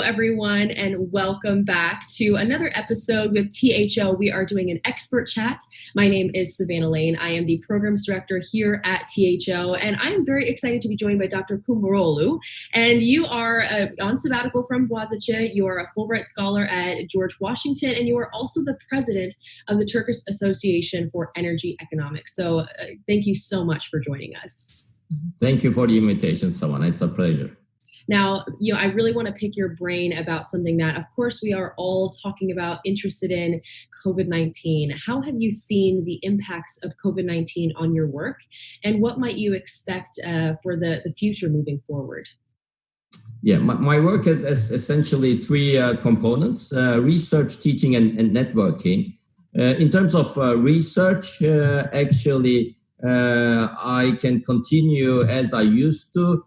everyone, and welcome back to another episode with THO. We are doing an expert chat. My name is Savannah Lane. I am the programs director here at THO, and I am very excited to be joined by Dr. Kumbaroğlu. And you are on sabbatical from Boğaziçi. You are a Fulbright scholar at George Washington, and you are also the president of the Turkish Association for Energy Economics. So thank you so much for joining us. Thank you for the invitation, Savannah. It's a pleasure. Now, I really want to pick your brain about something that, of course, we are all talking about, interested in, COVID-19. How have you seen the impacts of COVID-19 on your work, and what might you expect for the future moving forward? Yeah, my work has essentially three components: research, teaching, and networking. In terms of research, I can continue as I used to.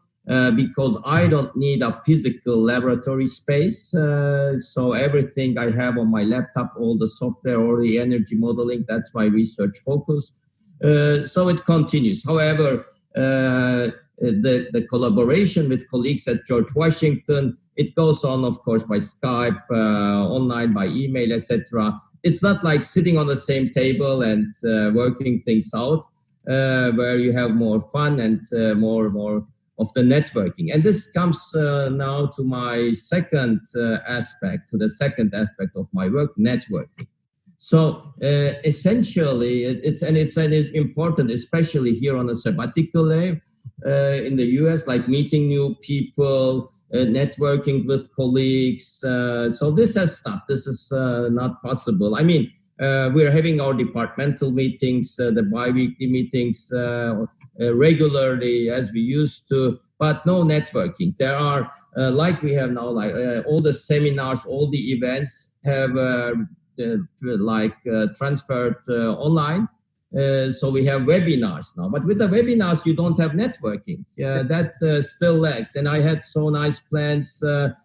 Because I don't need a physical laboratory space. So everything I have on my laptop, all the software or the energy modeling, that's my research focus. So it continues. However, the collaboration with colleagues at George Washington, it goes on, of course, by Skype, online, by email, etc. It's not like sitting on the same table and working things out, where you have more fun and more of the networking. And this comes now to my second aspect of my work, networking. So essentially, it's important, especially here on a sabbatical leave in the US, like meeting new people, networking with colleagues. So this has stopped. This is not possible. I mean, we're having our departmental meetings, the bi-weekly meetings, regularly as we used to, but no networking. There are, like we have now, all the seminars, all the events have transferred online. So we have webinars now, but with the webinars, you don't have networking. That still lacks. And I had so nice plans to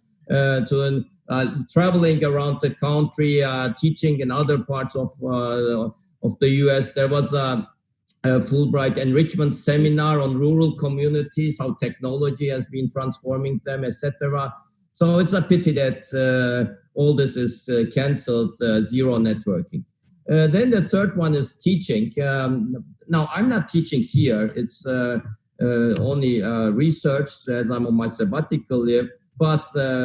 traveling around the country, teaching in other parts of the US. There was a Fulbright enrichment seminar on rural communities, how technology has been transforming them, etc. So it's a pity that all this is canceled, zero networking. Then the third one is teaching. Now, I'm not teaching here. It's only research as I'm on my sabbatical leave, but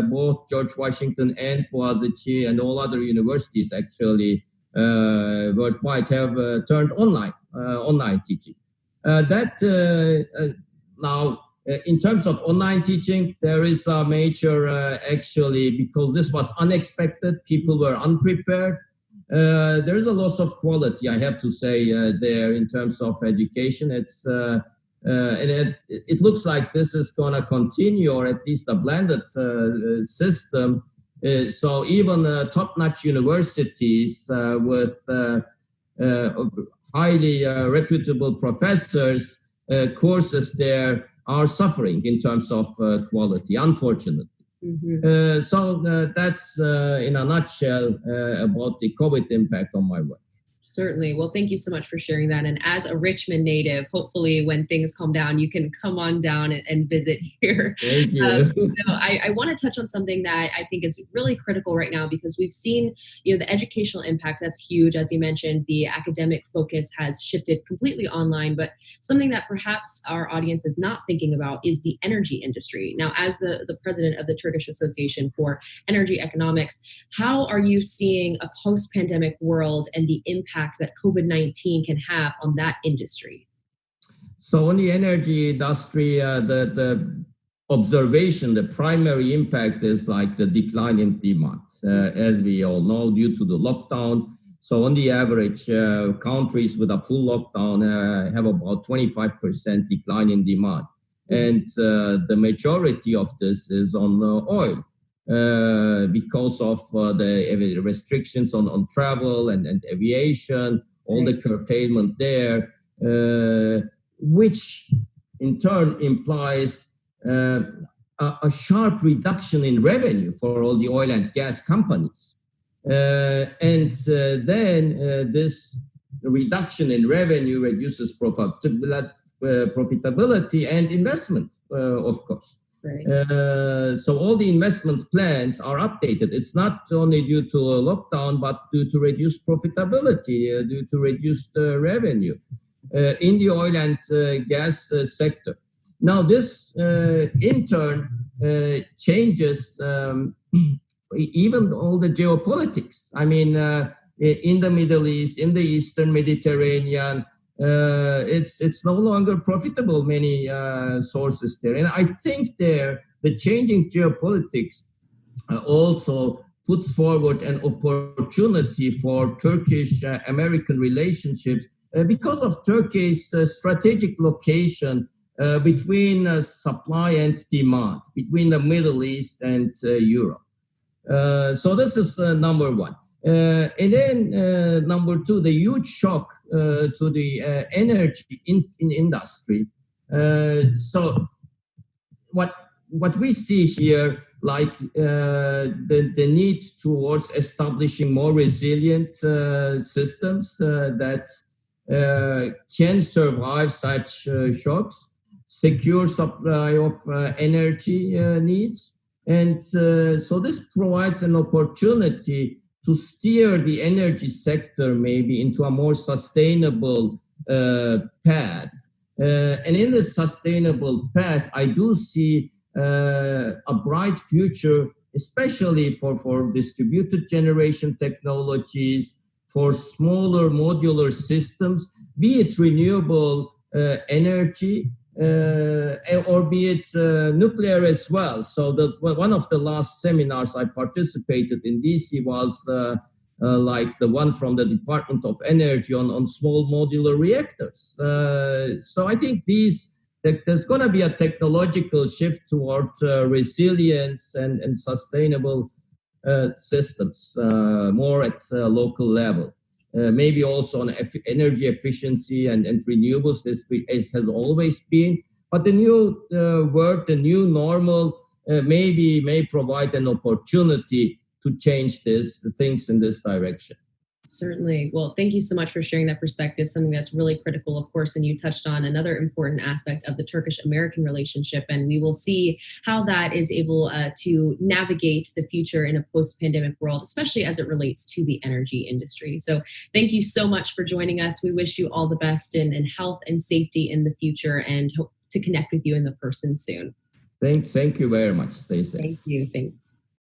both George Washington and Boğaziçi and all other universities actually worldwide have turned online teaching. Now, in terms of online teaching, there is a major, because this was unexpected, people were unprepared. There is a loss of quality, I have to say, there in terms of education. It's and it looks like this is going to continue, or at least a blended system. So even top-notch universities with highly reputable professors, courses there are suffering in terms of quality, unfortunately. Mm-hmm. So that's in a nutshell about the COVID impact on my work. Certainly. Well, thank you so much for sharing that. And as a Richmond native, hopefully when things calm down, you can come on down and visit here. Thank you. I want to touch on something that I think is really critical right now, because we've seen, the educational impact. That's huge. As you mentioned, the academic focus has shifted completely online, but something that perhaps our audience is not thinking about is the energy industry. Now, as the president of the Turkish Association for Energy Economics, how are you seeing a post-pandemic world and the impact that COVID-19 can have on that industry? So on the energy industry, the observation, the primary impact is like the decline in demand, as we all know, due to the lockdown. So on the average, countries with a full lockdown have about 25% decline in demand. And the majority of this is on oil. Because of the restrictions on travel and aviation, all the curtailment there, which in turn implies a sharp reduction in revenue for all the oil and gas companies. And then this reduction in revenue reduces profitability and investment, of course. Right. So all the investment plans are updated. It's not only due to a lockdown, but due to reduced profitability, due to reduced revenue in the oil and gas sector. Now, this in turn changes even all the geopolitics. I mean, in the Middle East, in the Eastern Mediterranean, it's no longer profitable, many sources there. And I think there, the changing geopolitics also puts forward an opportunity for Turkish-American relationships because of Turkey's strategic location between supply and demand, between the Middle East and Europe. So this is number one. And then number two, the huge shock to the energy industry. So what we see here, like the need towards establishing more resilient systems that can survive such shocks, secure supply of energy needs. And so this provides an opportunity to steer the energy sector maybe into a more sustainable path. And in this sustainable path, I do see a bright future, especially for distributed generation technologies, for smaller modular systems, be it renewable energy, or be it nuclear as well. So one of the last seminars I participated in DC was like the one from the Department of Energy on small modular reactors. So I think there's going to be a technological shift toward resilience and sustainable systems, more at local level. Maybe also on energy efficiency and renewables, this has always been. But the new word, the new normal, may provide an opportunity to change things in this direction. Certainly. Well, thank you so much for sharing that perspective, something that's really critical, of course, and you touched on another important aspect of the Turkish-American relationship, and we will see how that is able to navigate the future in a post-pandemic world, especially as it relates to the energy industry. So thank you so much for joining us. We wish you all the best in health and safety in the future and hope to connect with you in the person soon. Thank you very much. Stay safe. Thank you. Thanks.